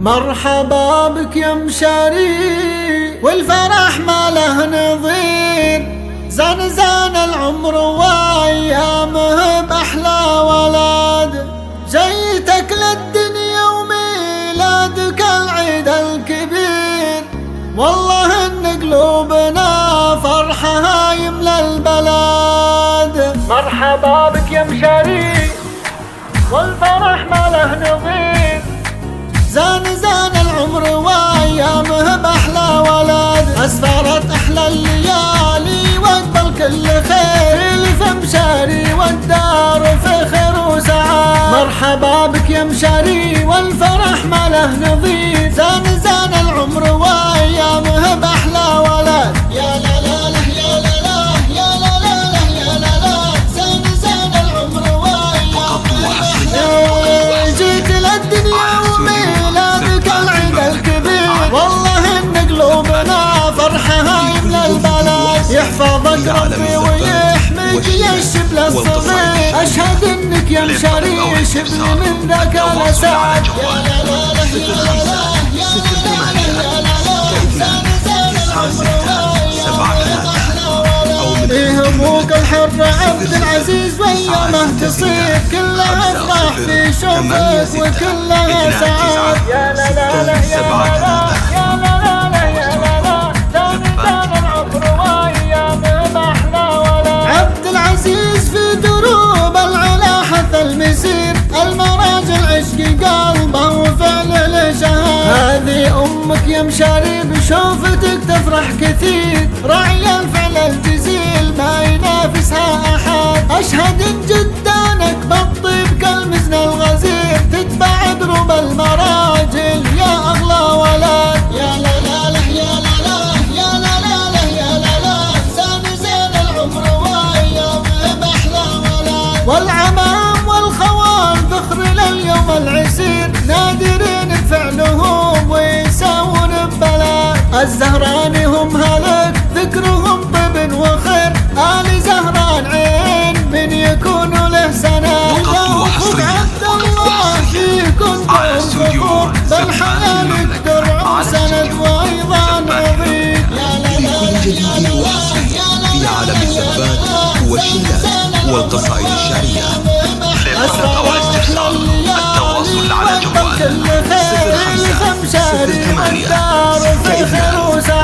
مرحبا بك يا مشاري والفرح ما له نظير، زان العمر وايامه باحلى ولاد، جيتك للدنيا وميلادك العيد الكبير، والله ان قلوبنا فرحها يملى البلاد. مرحبا بك يا مشاري والفرح ما له نظير، زان العمر وايامه باحلى ولاد، اسفرت احلى الليالي واقبل كل خير، الف مشاري والدار في خير وسعاد. مرحبا بك يا مشاري والفرح ما له نظير، زان العمر وايامه باحلى ولاد، يا لا لا لا يا لا لا يا لا لا لا يا لا لا، زان العمر وايامه. جيت للدنيا وميلادك العيد الكبير، والله ان قلوبنا فرحها يملى البلد، يحفظك ربي ويحميك يا الشبل الصغير، اشهد انك يا مشاري شبل من ذاك الاسعد، يا لا لا لا يا لا لا يا لا لا يا لا لا، زان ابوك الحر عبد العزيز وايامه تصير كلها افراح في شوفك وكلها سعاد، يا لا لا لا يا لا لا يا لا لا لا يا لا لا، زان العمر وايامه باحلى ولاد. عبد العزيز في دروب العلا حث المسير، المراجل عشق قلبه وفعل الشهاد، هذه امك يا مشاري بشوفتك تفرح كثير، راعي الفعل الجزيل ما ينافسها احد، اشهد ان جدانك بالطيب كالمزن الغزير، تتبع دروب المراجل يا اغلى ولد، يا لا لا لا يا لا لا يا لا لا لا يا لا لا، زان العمر وايامه باحلى ولد. والعمام والخوال ذخر لليوم العسير، نادرين بفعلهم ويساوون ببلاد، الزهراني هم هلك ذكرهم طيب وخير، آل زهران عين من يكون له سنة، يوفق عبد الله فيكم فخور، بالحياة نقدر سند وايضا نظيف، يا لا لا يا لا لا في عالم الثبات والشلات والقصائد الشعرية. للرابط أو الاستفسار التواصل على جوال 05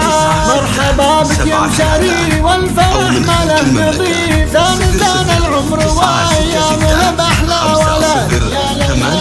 مرحبا بك يا مشاري والفرح ما له نظير، زان العمر وايامه باحلى ولد، يا لا لا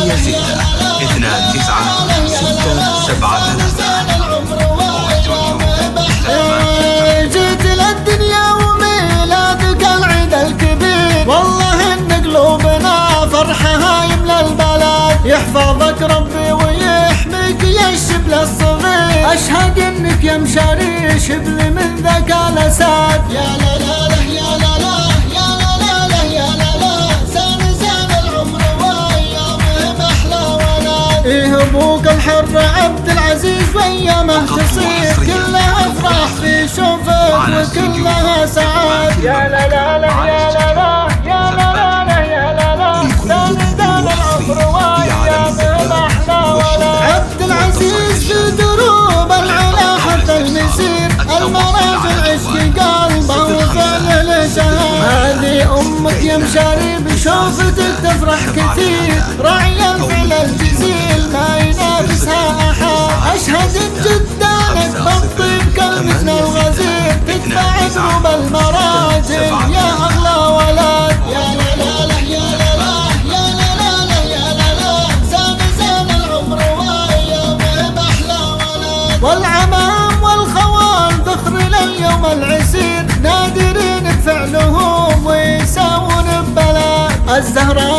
جيت للدنيا وميلادك العيد الكبير، والله ان قلوبنا فرحها يملى البلد، يحفظك ربي ويحميك يا الشبل الصغير، اشهد انك يا مشاري شبل من ذاك الاسد، يا لا لا لا يا لا لا يا لا لا لا يا لا لا، زان العمر وايامه باحلى ولد. ابوك الحر عبد العزيز وايامه تصير كلها افراح في شوفك وكلها سعاد، يا لا لا لا يا لا لا يا لا لا لا يا لا لا، زان العمر وايامه باحلى ولد. عبد العزيز في دروب العلا حث المسير، المراجل عشق قلبه وفعل الشهاد، هذه امك يا مشاري بشوفتك تفرح كثير، راعي الفعل الجزيل ما ينافسها احد، اشهد ان جدانك بالطيب كالمزن الغزير، تتبع دروب المراجل يا اغلى ولد، يا لا لا لا يا لا لا يا لا لا لا يا لا لا، زان العمر وايامه باحلى ولد. والعمام والخوال ذخر لليوم العسير، نادرين بفعلهم ويساوون ببلد، الزهراني